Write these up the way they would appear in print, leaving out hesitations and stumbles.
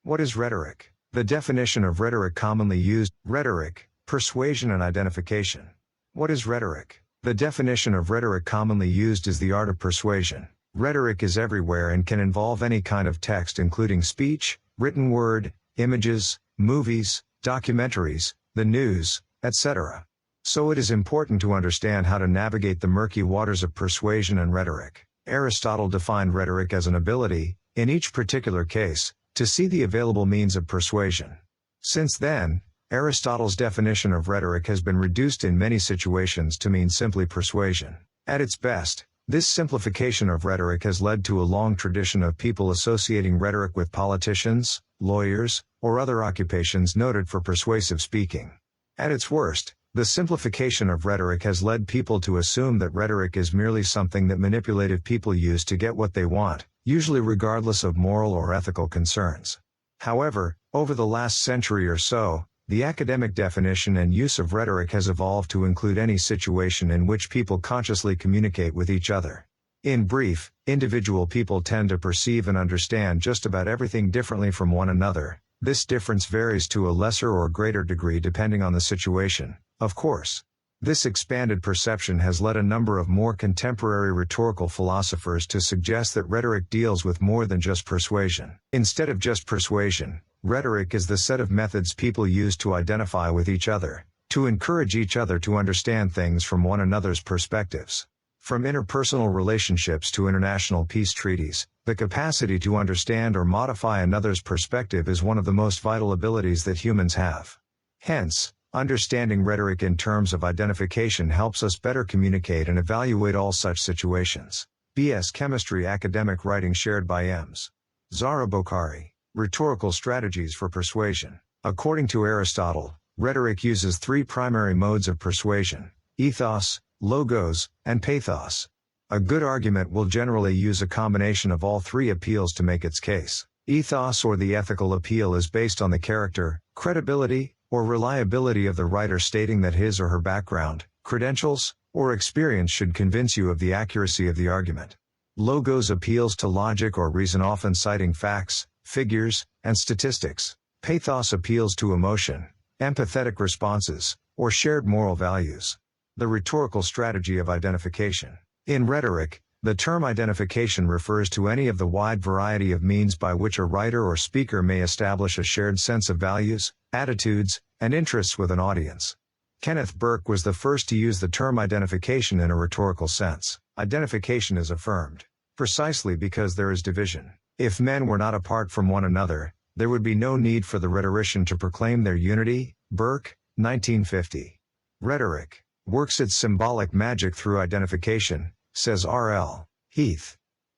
What is rhetoric? The definition of rhetoric commonly used: rhetoric, persuasion and identification. What is rhetoric? The definition of rhetoric commonly used is the art of persuasion. Rhetoric is everywhere and can involve any kind of text, including speech, written word, images, movies, documentaries, the news, etc. So it is important to understand how to navigate the murky waters of persuasion and rhetoric. Aristotle defined rhetoric as an ability, in each particular case, to see the available means of persuasion. Since then, Aristotle's definition of rhetoric has been reduced in many situations to mean simply persuasion. At its best, this simplification of rhetoric has led to a long tradition of people associating rhetoric with politicians, lawyers, or other occupations noted for persuasive speaking. At its worst, the simplification of rhetoric has led people to assume that rhetoric is merely something that manipulative people use to get what they want, usually regardless of moral or ethical concerns. However, over the last century or so, the academic definition and use of rhetoric has evolved to include any situation in which people consciously communicate with each other. In brief, individual people tend to perceive and understand just about everything differently from one another. This difference varies to a lesser or greater degree depending on the situation, of course. This expanded perception has led a number of more contemporary rhetorical philosophers to suggest that rhetoric deals with more than just persuasion. Instead of just persuasion, rhetoric is the set of methods people use to identify with each other, to encourage each other to understand things from one another's perspectives. From interpersonal relationships to international peace treaties, the capacity to understand or modify another's perspective is one of the most vital abilities that humans have. Hence, understanding rhetoric in terms of identification helps us better communicate and evaluate all such situations. B.S. Chemistry Academic Writing shared by Ms. Zara Bokhari. Rhetorical Strategies for Persuasion. According to Aristotle, rhetoric uses three primary modes of persuasion: ethos, logos, and pathos. A good argument will generally use a combination of all three appeals to make its case. Ethos, or the ethical appeal, is based on the character, credibility, or reliability of the writer, stating that his or her background, credentials, or experience should convince you of the accuracy of the argument. Logos appeals to logic or reason, often citing facts, figures, and statistics. Pathos appeals to emotion, empathetic responses, or shared moral values. The rhetorical strategy of identification. In rhetoric, the term identification refers to any of the wide variety of means by which a writer or speaker may establish a shared sense of values, attitudes, and interests with an audience. Kenneth Burke was the first to use the term identification in a rhetorical sense. Identification is affirmed precisely because there is division. If men were not apart from one another, there would be no need for the rhetorician to proclaim their unity. Burke, 1950. Rhetoric works its symbolic magic through identification, says R.L. Heath.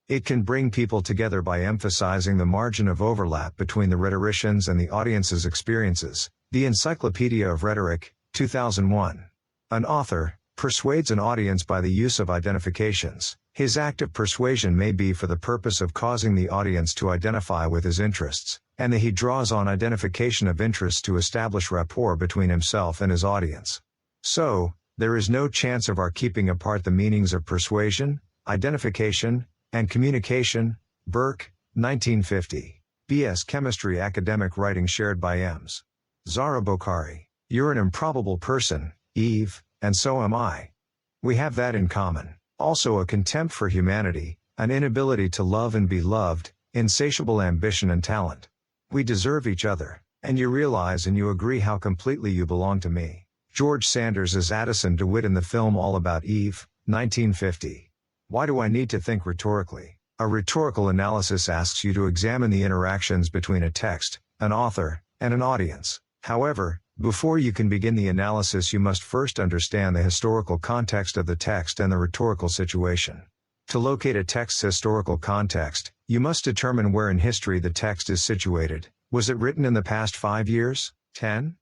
It can bring people together by emphasizing the margin of overlap between the rhetorician's and the audience's experiences. The Encyclopedia of Rhetoric, 2001. An author persuades an audience by the use of identifications. His act of persuasion may be for the purpose of causing the audience to identify with his interests, and that he draws on identification of interests to establish rapport between himself and his audience. So, there is no chance of our keeping apart the meanings of persuasion, identification, and communication. Burke, 1950. B.S. Chemistry Academic Writing shared by Ms. Zara Bokhari. You're an improbable person, Eve, and so am I. We have that in common. Also a contempt for humanity, an inability to love and be loved, insatiable ambition and talent. We deserve each other, and you realize and you agree how completely you belong to me. George Sanders as Addison DeWitt in the film All About Eve, 1950. Why do I need to think rhetorically? A rhetorical analysis asks you to examine the interactions between a text, an author, and an audience. However, before you can begin the analysis, you must first understand the historical context of the text and the rhetorical situation. To locate a text's historical context, you must determine where in history the text is situated. Was it written in the past 5 years, 10,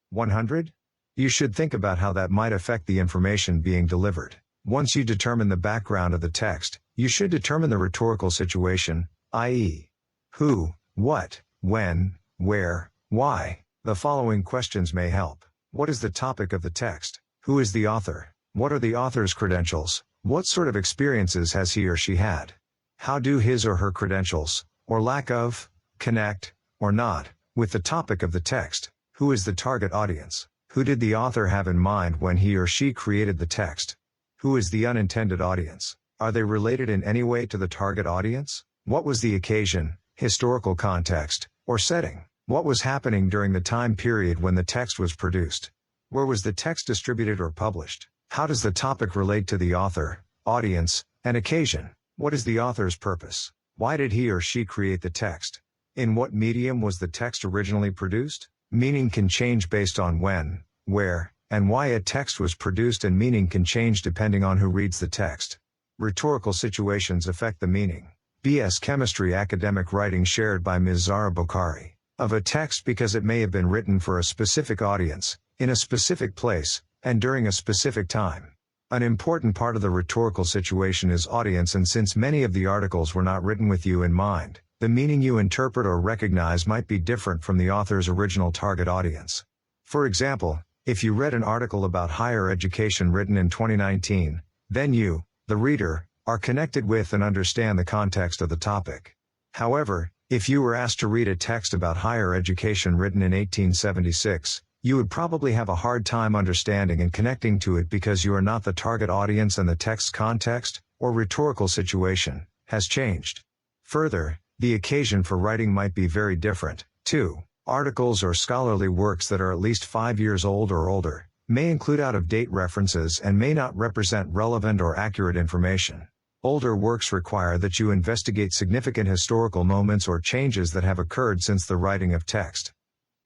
100? You should think about how that might affect the information being delivered. Once you determine the background of the text, you should determine the rhetorical situation, i.e., who, what, when, where, why. The following questions may help. What is the topic of the text? Who is the author? What are the author's credentials? What sort of experiences has he or she had? How do his or her credentials, or lack of, connect or not, with the topic of the text. Who is the target audience? Who did the author have in mind when he or she created the text? Who is the unintended audience? Are they related in any way to the target audience? What was the occasion, historical context, or setting? What was happening during the time period when the text was produced? Where was the text distributed or published? How does the topic relate to the author, audience, and occasion? What is the author's purpose? Why did he or she create the text? In what medium was the text originally produced? Meaning can change based on when, where, and why a text was produced, and meaning can change depending on who reads the text. Rhetorical situations affect the meaning. B.S. Chemistry academic writing shared by Ms. Zara Bokhari of a text because it may have been written for a specific audience, in a specific place, and during a specific time. An important part of the rhetorical situation is audience, and since many of the articles were not written with you in mind, the meaning you interpret or recognize might be different from the author's original target audience. For example, if you read an article about higher education written in 2019, then you, the reader, are connected with and understand the context of the topic. However, if you were asked to read a text about higher education written in 1876, you would probably have a hard time understanding and connecting to it because you are not the target audience and the text's context, or rhetorical situation, has changed. Further, the occasion for writing might be very different, too. Articles or scholarly works that are at least 5 years old or older may include out-of-date references and may not represent relevant or accurate information. Older works require that you investigate significant historical moments or changes that have occurred since the writing of text.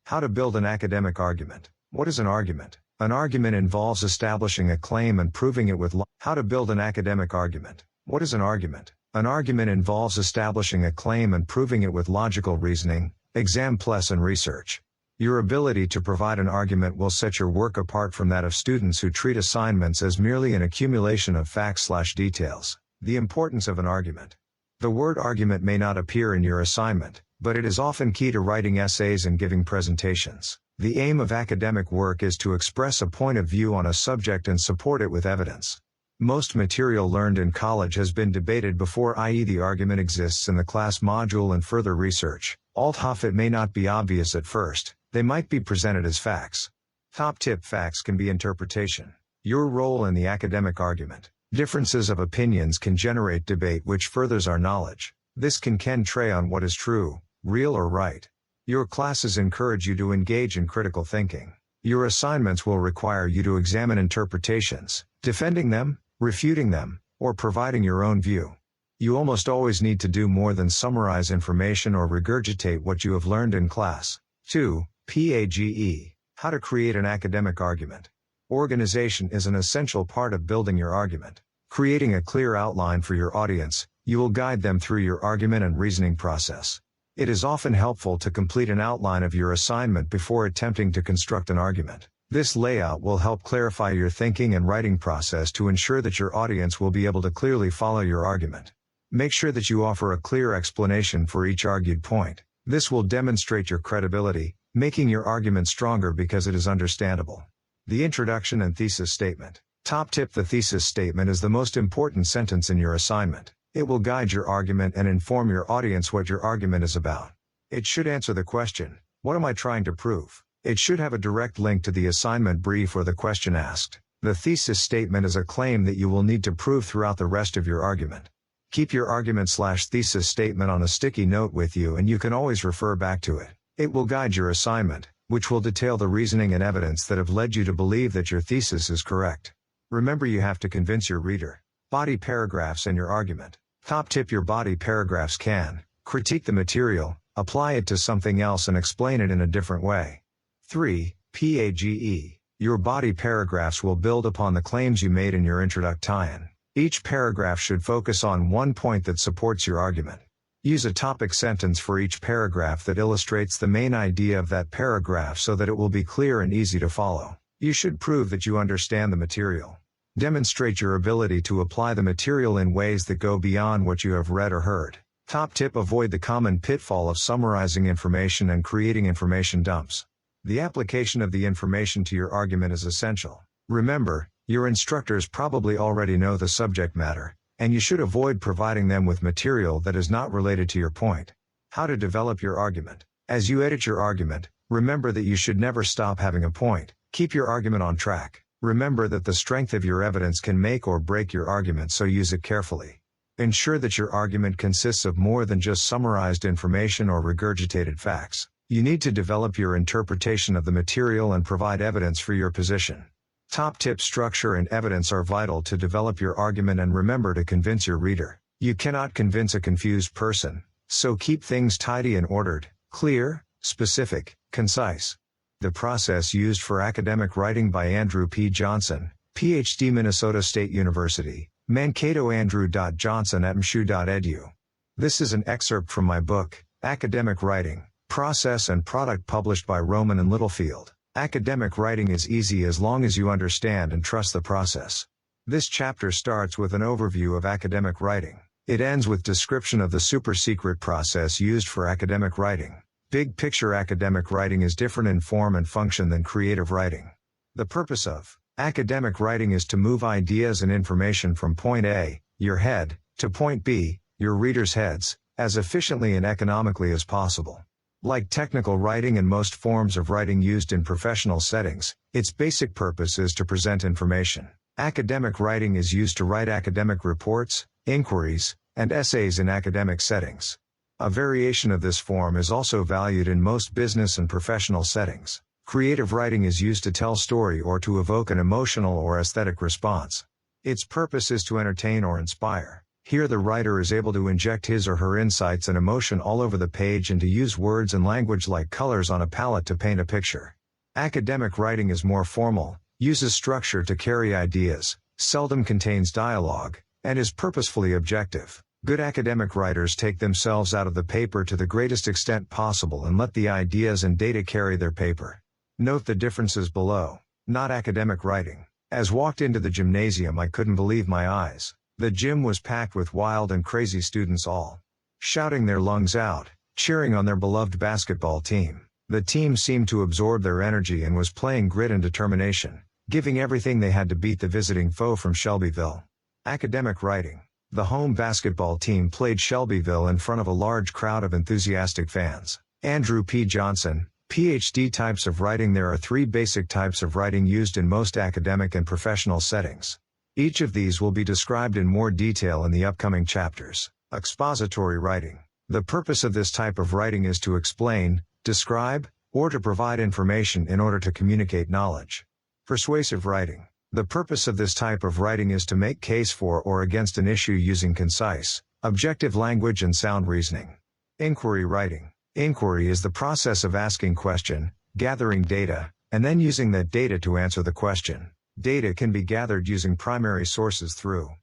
How to build an academic argument. What is an argument? An argument involves establishing a claim and proving it with How to build an academic argument. What is an argument? An argument involves establishing a claim and proving it with logical reasoning, examples and research. Your ability to provide an argument will set your work apart from that of students who treat assignments as merely an accumulation of facts/details. The importance of an argument. The word argument may not appear in your assignment, but it is often key to writing essays and giving presentations. The aim of academic work is to express a point of view on a subject and support it with evidence. Most material learned in college has been debated before, i.e. the argument exists in the class module and further research. Although it may not be obvious at first, they might be presented as facts. Top tip: facts can be interpretation. Your role in the academic argument. Differences of opinions can generate debate which furthers our knowledge. This can tray on what is true, real or right. Your classes encourage you to engage in critical thinking. Your assignments will require you to examine interpretations, defending them, refuting them, or providing your own view. You almost always need to do more than summarize information or regurgitate what you have learned in class. 2. PAGE. How to create an academic argument. Organization is an essential part of building your argument. Creating a clear outline for your audience, you will guide them through your argument and reasoning process. It is often helpful to complete an outline of your assignment before attempting to construct an argument. This layout will help clarify your thinking and writing process to ensure that your audience will be able to clearly follow your argument. Make sure that you offer a clear explanation for each argued point. This will demonstrate your credibility, making your argument stronger because it is understandable. The introduction and thesis statement. Top tip: the thesis statement is the most important sentence in your assignment. It will guide your argument and inform your audience what your argument is about. It should answer the question, what am I trying to prove? It should have a direct link to the assignment brief or the question asked. The thesis statement is a claim that you will need to prove throughout the rest of your argument. Keep your argument/thesis statement on a sticky note with you, and you can always refer back to it. It will guide your assignment, which will detail the reasoning and evidence that have led you to believe that your thesis is correct. Remember, you have to convince your reader. Body paragraphs in your argument. Top tip: your body paragraphs can critique the material, apply it to something else, and explain it in a different way. 3. PAGE. Your body paragraphs will build upon the claims you made in your introduction. Each paragraph should focus on one point that supports your argument. Use a topic sentence for each paragraph that illustrates the main idea of that paragraph so that it will be clear and easy to follow. You should prove that you understand the material. Demonstrate your ability to apply the material in ways that go beyond what you have read or heard. Top tip: avoid the common pitfall of summarizing information and creating information dumps. The application of the information to your argument is essential. Remember, your instructors probably already know the subject matter, and you should avoid providing them with material that is not related to your point. How to develop your argument. As you edit your argument, remember that you should never stop having a point. Keep your argument on track. Remember that the strength of your evidence can make or break your argument, so use it carefully. Ensure that your argument consists of more than just summarized information or regurgitated facts. You need to develop your interpretation of the material and provide evidence for your position. Top tips: structure and evidence are vital to develop your argument, and remember to convince your reader. You cannot convince a confused person, so keep things tidy and ordered, clear, specific, concise. The process used for academic writing by Andrew P. Johnson, Ph.D., Minnesota State University, Mankato. Andrew.johnson@msu.edu. This is an excerpt from my book, Academic Writing, Process and Product, published by Rowman and Littlefield. Academic writing is easy as long as you understand and trust the process. This chapter starts with an overview of academic writing. It ends with description of the super-secret process used for academic writing. Big picture: academic writing is different in form and function than creative writing. The purpose of academic writing is to move ideas and information from point A, your head, to point B, your readers' heads, as efficiently and economically as possible. Like technical writing and most forms of writing used in professional settings, its basic purpose is to present information. Academic writing is used to write academic reports, inquiries, and essays in academic settings. A variation of this form is also valued in most business and professional settings. Creative writing is used to tell story or to evoke an emotional or aesthetic response. Its purpose is to entertain or inspire. Here the writer is able to inject his or her insights and emotion all over the page and to use words and language like colors on a palette to paint a picture. Academic writing is more formal, uses structure to carry ideas, seldom contains dialogue, and is purposefully objective. Good academic writers take themselves out of the paper to the greatest extent possible and let the ideas and data carry their paper. Note the differences below. Not academic writing. As walked into the gymnasium, I couldn't believe my eyes. The gym was packed with wild and crazy students, all shouting their lungs out, cheering on their beloved basketball team. The team seemed to absorb their energy and was playing grit and determination, giving everything they had to beat the visiting foe from Shelbyville. Academic writing. The home basketball team played Shelbyville in front of a large crowd of enthusiastic fans. Andrew P. Johnson, Ph.D. Types of writing. There are 3 basic types of writing used in most academic and professional settings. Each of these will be described in more detail in the upcoming chapters. Expository writing. The purpose of this type of writing is to explain, describe, or to provide information in order to communicate knowledge. Persuasive writing. The purpose of this type of writing is to make case for or against an issue using concise, objective language and sound reasoning. Inquiry writing. Inquiry is the process of asking question, gathering data, and then using that data to answer the question. Data can be gathered using primary sources through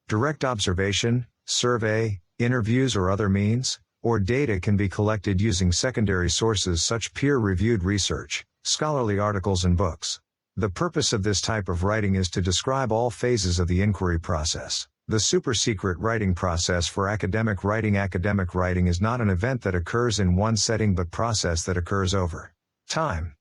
direct observation, survey, interviews or other means, or data can be collected using secondary sources such peer-reviewed research, scholarly articles and books. The purpose of this type of writing is to describe all phases of the inquiry process. The super-secret writing process for academic writing. Academic writing is not an event that occurs in one setting but process that occurs over time.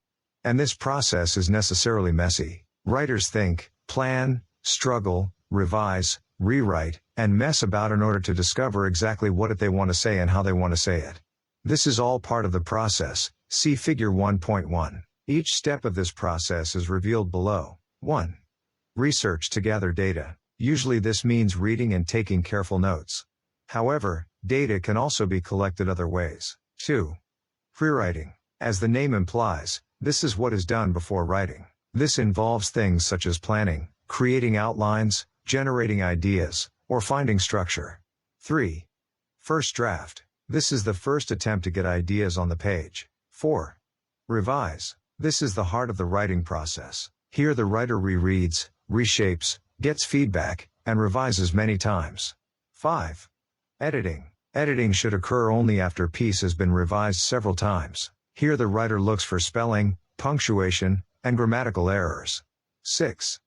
And this process is necessarily messy. Writers think, plan, struggle, revise, rewrite, and mess about in order to discover exactly what they want to say and how they want to say it. This is all part of the process. See Figure 1.1. Each step of this process is revealed below. 1. Research to gather data. Usually this means reading and taking careful notes. However, data can also be collected other ways. 2. Pre-writing. As the name implies, this is what is done before writing. This involves things such as planning, creating outlines, generating ideas, or finding structure. 3. First draft. This is the first attempt to get ideas on the page. 4. Revise. This is the heart of the writing process. Here the writer rereads, reshapes, gets feedback, and revises many times. 5. Editing. Editing should occur only after a piece has been revised several times. Here the writer looks for spelling, punctuation, and grammatical errors. 6.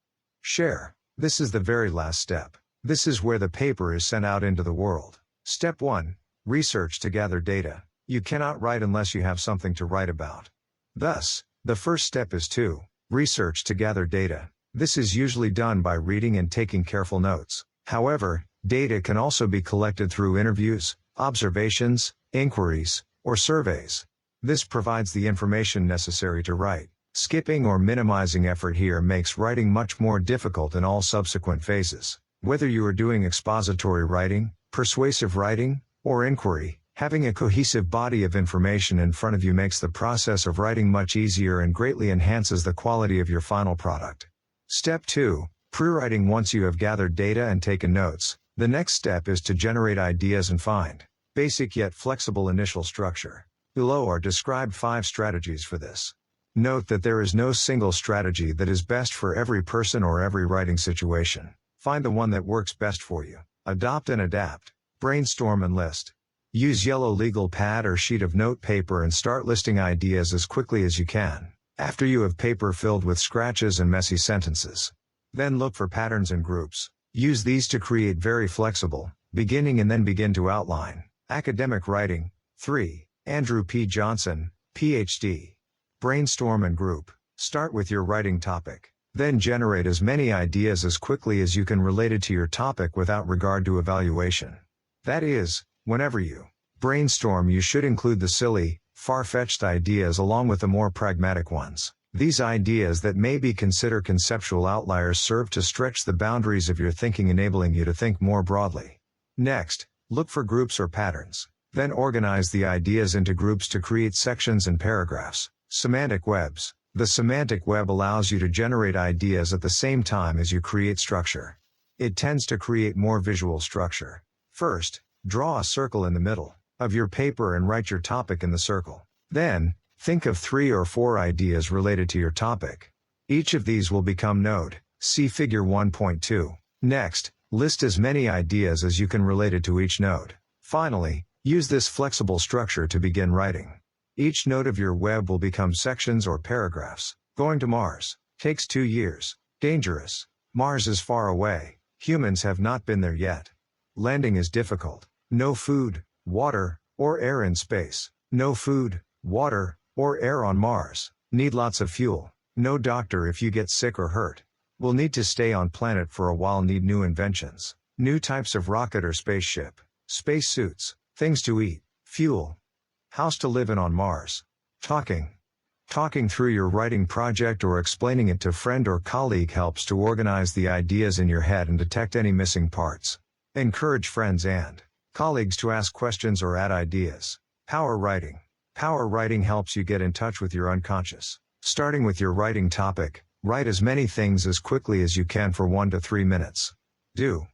Share. This is the very last step. This is where the paper is sent out into the world. Step 1. Research to gather data. You cannot write unless you have something to write about. Thus, the first step is to research to gather data. This is usually done by reading and taking careful notes. However, data can also be collected through interviews, observations, inquiries, or surveys. This provides the information necessary to write. Skipping or minimizing effort here makes writing much more difficult in all subsequent phases. Whether you are doing expository writing, persuasive writing, or inquiry, having a cohesive body of information in front of you makes the process of writing much easier and greatly enhances the quality of your final product. Step 2. Pre-writing. Once you have gathered data and taken notes, the next step is to generate ideas and find basic yet flexible initial structure. Below are described 5 strategies for this. Note that there is no single strategy that is best for every person or every writing situation. Find the one that works best for you. Adopt and adapt. Brainstorm and list. Use yellow legal pad or sheet of note paper and start listing ideas as quickly as you can, after you have paper filled with scratches and messy sentences. Then look for patterns and groups. Use these to create very flexible, beginning and then begin to outline. Academic writing. 3. Andrew P. Johnson, Ph.D. Brainstorm and group. Start with your writing topic. Then generate as many ideas as quickly as you can related to your topic without regard to evaluation. That is, whenever you brainstorm, you should include the silly, far-fetched ideas along with the more pragmatic ones. These ideas that may be considered conceptual outliers serve to stretch the boundaries of your thinking, enabling you to think more broadly. Next, look for groups or patterns. Then organize the ideas into groups to create sections and paragraphs. Semantic webs. The semantic web allows you to generate ideas at the same time as you create structure. It tends to create more visual structure. First, draw a circle in the middle of your paper and write your topic in the circle. Then, think of 3 or 4 ideas related to your topic. Each of these will become node. See Figure 1.2. Next, list as many ideas as you can related to each node. Finally, use this flexible structure to begin writing. Each node of your web will become sections or paragraphs. Going to Mars takes 2 years. Dangerous. Mars is far away. Humans have not been there yet. Landing is difficult. No food, water, or air in space. No food, water, or air on Mars. Need lots of fuel. No doctor if you get sick or hurt. Will need to stay on planet for a while. Need new inventions. New types of rocket or spaceship. Space suits. Things to eat. Fuel. House to live in on Mars. Talking through your writing project or explaining it to friend or colleague helps to organize the ideas in your head and detect any missing parts. Encourage friends and colleagues to ask questions or add ideas. Power writing. Power writing helps you get in touch with your unconscious. Starting with your writing topic, write as many things as quickly as you can for 1 to 3 minutes. Do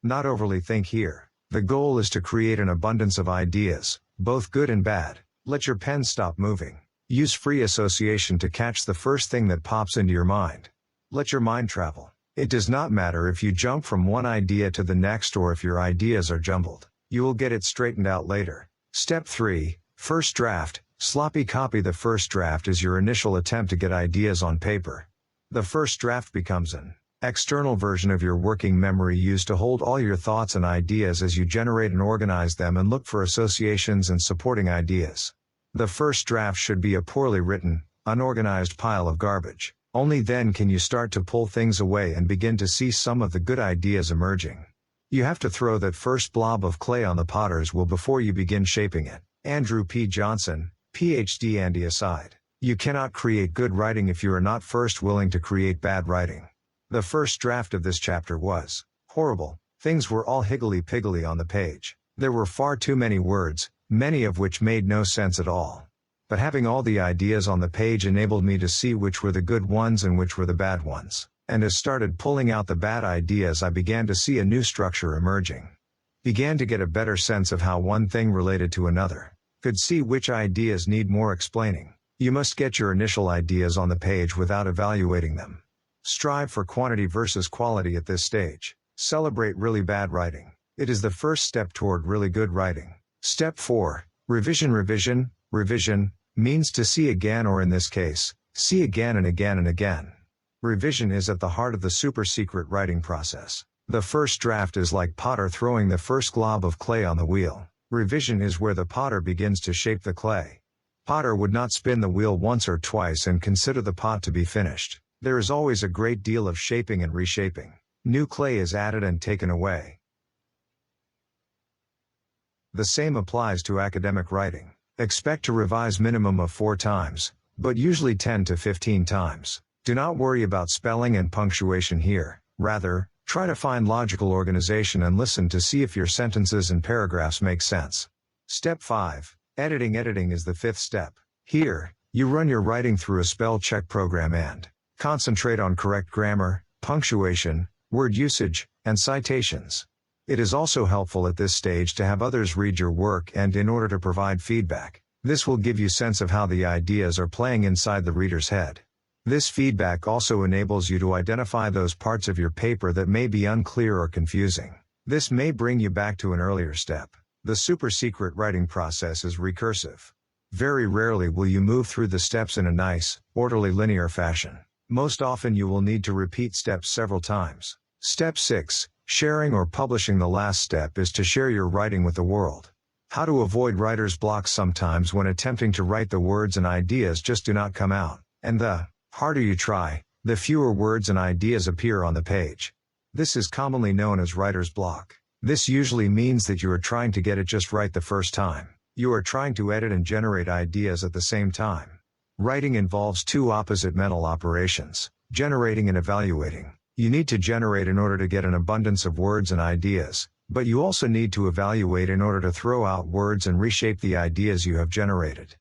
not overly think here. The goal is to create an abundance of ideas, both good and bad. Let your pen stop moving. Use free association to catch the first thing that pops into your mind. Let your mind travel. It does not matter if you jump from one idea to the next or if your ideas are jumbled. You will get it straightened out later. Step 3. First draft. Sloppy copy. The first draft is your initial attempt to get ideas on paper. The first draft becomes an external version of your working memory used to hold all your thoughts and ideas as you generate and organize them and look for associations and supporting ideas. The first draft should be a poorly written, unorganized pile of garbage. Only then can you start to pull things away and begin to see some of the good ideas emerging. You have to throw that first blob of clay on the potter's wheel before you begin shaping it. Andrew P. Johnson, Ph.D. Andy aside. You cannot create good writing if you are not first willing to create bad writing. The first draft of this chapter was horrible. Things were all higgledy-piggledy on the page. There were far too many words, many of which made no sense at all. But having all the ideas on the page enabled me to see which were the good ones and which were the bad ones. And as started pulling out the bad ideas, I began to see a new structure emerging. Began to get a better sense of how one thing related to another. Could see which ideas need more explaining. You must get your initial ideas on the page without evaluating them. Strive for quantity versus quality at this stage. Celebrate really bad writing. It is the first step toward really good writing. Step 4. Revision. Revision means to see again, or in this case, see again and again and again. Revision is at the heart of the super secret writing process. The first draft is like potter throwing the first glob of clay on the wheel. Revision is where the potter begins to shape the clay. Potter would not spin the wheel once or twice and consider the pot to be finished. There is always a great deal of shaping and reshaping. New clay is added and taken away. The same applies to academic writing. Expect to revise minimum of 4 times, but usually 10 to 15 times. Do not worry about spelling and punctuation here, rather, try to find logical organization and listen to see if your sentences and paragraphs make sense. Step 5. Editing. Editing is the 5th step. Here, you run your writing through a spell check program and concentrate on correct grammar, punctuation, word usage, and citations. It is also helpful at this stage to have others read your work and in order to provide feedback. This will give you sense of how the ideas are playing inside the reader's head. This feedback also enables you to identify those parts of your paper that may be unclear or confusing. This may bring you back to an earlier step. The super secret writing process is recursive. Very rarely will you move through the steps in a nice, orderly linear fashion. Most often you will need to repeat steps several times. Step 6. Sharing or publishing. The last step is to share your writing with the world. How to avoid writer's block. Sometimes when attempting to write, the words and ideas just do not come out, and the harder you try, the fewer words and ideas appear on the page. This is commonly known as writer's block. This usually means that you are trying to get it just right the first time. You are trying to edit and generate ideas at the same time. Writing involves 2 opposite mental operations, generating and evaluating. You need to generate in order to get an abundance of words and ideas, but you also need to evaluate in order to throw out words and reshape the ideas you have generated.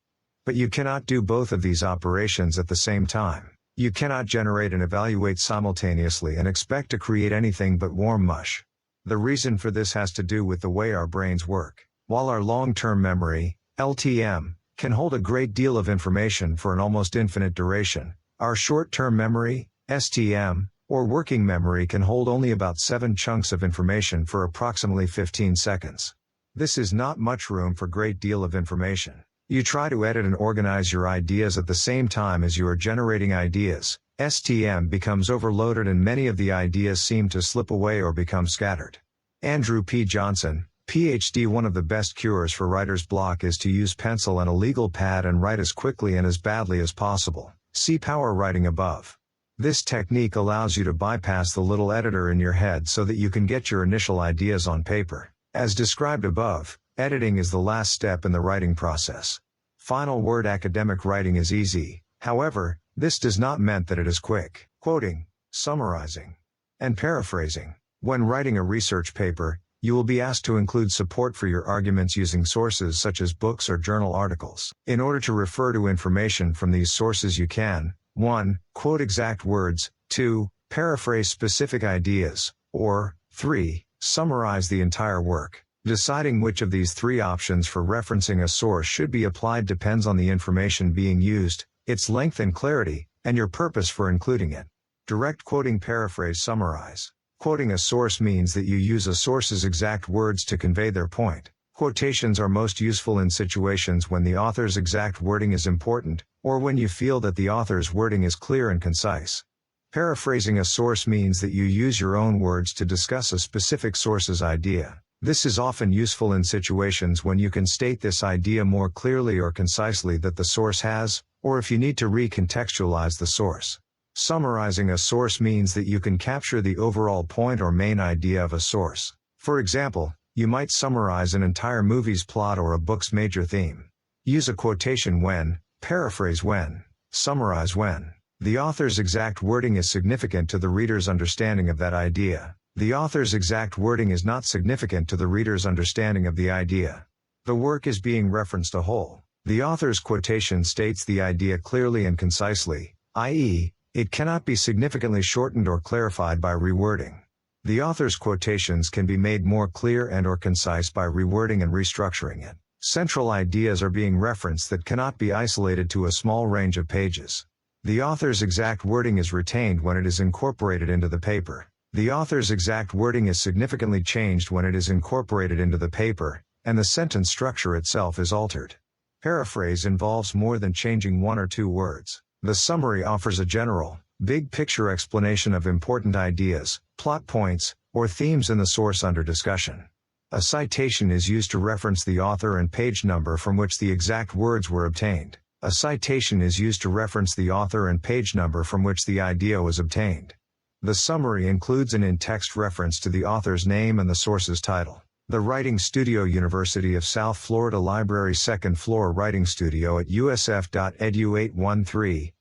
But you cannot do both of these operations at the same time. You cannot generate and evaluate simultaneously and expect to create anything but warm mush. The reason for this has to do with the way our brains work. While our long-term memory, LTM, can hold a great deal of information for an almost infinite duration, our short-term memory, STM, or working memory can hold only about 7 chunks of information for approximately 15 seconds. This is not much room for a great deal of information. You try to edit and organize your ideas at the same time as you are generating ideas. STM becomes overloaded and many of the ideas seem to slip away or become scattered. Andrew P. Johnson, PhD. One of the best cures for writer's block is to use pencil and a legal pad and write as quickly and as badly as possible. See Power Writing above. This technique allows you to bypass the little editor in your head so that you can get your initial ideas on paper. As described above, editing is the last step in the writing process. Final word. Academic writing is easy, however, this does not mean that it is quick. Quoting, summarizing, and paraphrasing. When writing a research paper, you will be asked to include support for your arguments using sources such as books or journal articles. In order to refer to information from these sources, you can 1. Quote exact words, 2. Paraphrase specific ideas, or 3. Summarize the entire work. Deciding which of these 3 options for referencing a source should be applied depends on the information being used, its length and clarity, and your purpose for including it. Direct quoting. Paraphrase. Summarize. Quoting a source means that you use a source's exact words to convey their point. Quotations are most useful in situations when the author's exact wording is important, or when you feel that the author's wording is clear and concise. Paraphrasing a source means that you use your own words to discuss a specific source's idea. This is often useful in situations when you can state this idea more clearly or concisely than the source has, or if you need to recontextualize the source. Summarizing a source means that you can capture the overall point or main idea of a source. For example, you might summarize an entire movie's plot or a book's major theme. Use a quotation when, paraphrase when, summarize when the author's exact wording is significant to the reader's understanding of that idea. The author's exact wording is not significant to the reader's understanding of the idea. The work is being referenced a whole. The author's quotation states the idea clearly and concisely, i.e., it cannot be significantly shortened or clarified by rewording. The author's quotations can be made more clear and or concise by rewording and restructuring it. Central ideas are being referenced that cannot be isolated to a small range of pages. The author's exact wording is retained when it is incorporated into the paper. The author's exact wording is significantly changed when it is incorporated into the paper, and the sentence structure itself is altered. Paraphrase involves more than changing 1 or 2 words. The summary offers a general, big picture explanation of important ideas, plot points, or themes in the source under discussion. A citation is used to reference the author and page number from which the exact words were obtained. A citation is used to reference the author and page number from which the idea was obtained. The summary includes an in-text reference to the author's name and the source's title. The Writing Studio, University of South Florida Library, 2nd floor, Writing Studio at usf.edu.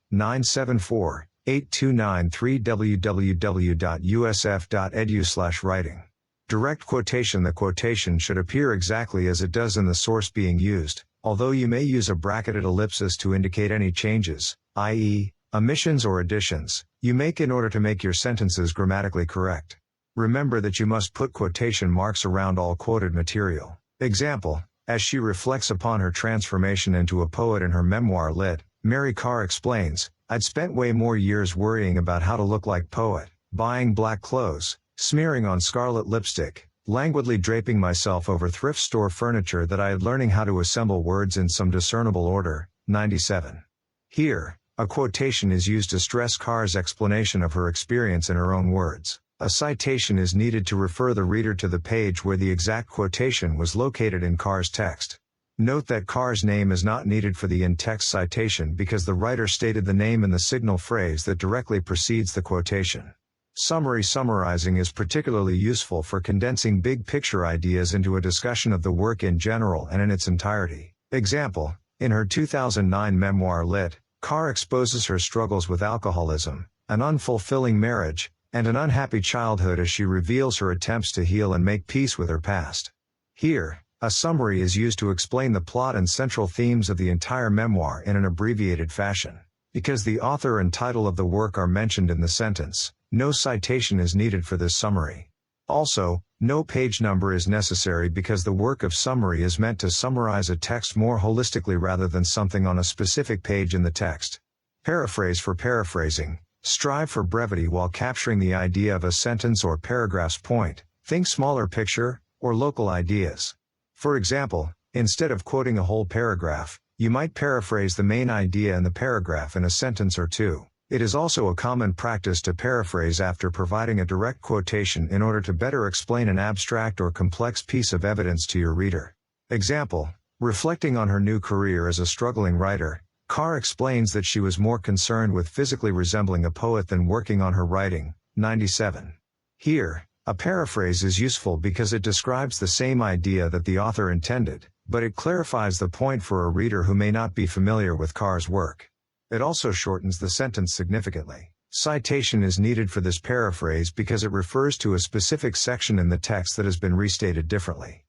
814-8293 www.usf.edu/writing. Direct quotation. The quotation should appear exactly as it does in the source being used, although you may use a bracketed ellipsis to indicate any changes, i.e., omissions or additions, you make in order to make your sentences grammatically correct. Remember that you must put quotation marks around all quoted material. Example: as she reflects upon her transformation into a poet in her memoir Lit., Mary Karr explains, "I'd spent way more years worrying about how to look like poet, buying black clothes, smearing on scarlet lipstick, languidly draping myself over thrift store furniture that I had learning how to assemble words in some discernible order." 97. Here, a quotation is used to stress Karr's explanation of her experience in her own words. A citation is needed to refer the reader to the page where the exact quotation was located in Karr's text. Note that Karr's name is not needed for the in-text citation because the writer stated the name in the signal phrase that directly precedes the quotation. Summarizing is particularly useful for condensing big picture ideas into a discussion of the work in general and in its entirety. Example: in her 2009 memoir Lit., Karr exposes her struggles with alcoholism, an unfulfilling marriage, and an unhappy childhood as she reveals her attempts to heal and make peace with her past. Here, a summary is used to explain the plot and central themes of the entire memoir in an abbreviated fashion. Because the author and title of the work are mentioned in the sentence, no citation is needed for this summary. Also, no page number is necessary because the work of summary is meant to summarize a text more holistically rather than something on a specific page in the text. Paraphrase. For paraphrasing, strive for brevity while capturing the idea of a sentence or paragraph's point. Think smaller picture, or local ideas. For example, instead of quoting a whole paragraph, you might paraphrase the main idea in the paragraph in a sentence or two. It is also a common practice to paraphrase after providing a direct quotation in order to better explain an abstract or complex piece of evidence to your reader. Example: reflecting on her new career as a struggling writer, Karr explains that she was more concerned with physically resembling a poet than working on her writing. 97. Here, a paraphrase is useful because it describes the same idea that the author intended, but it clarifies the point for a reader who may not be familiar with Karr's work. It also shortens the sentence significantly. Citation is needed for this paraphrase because it refers to a specific section in the text that has been restated differently.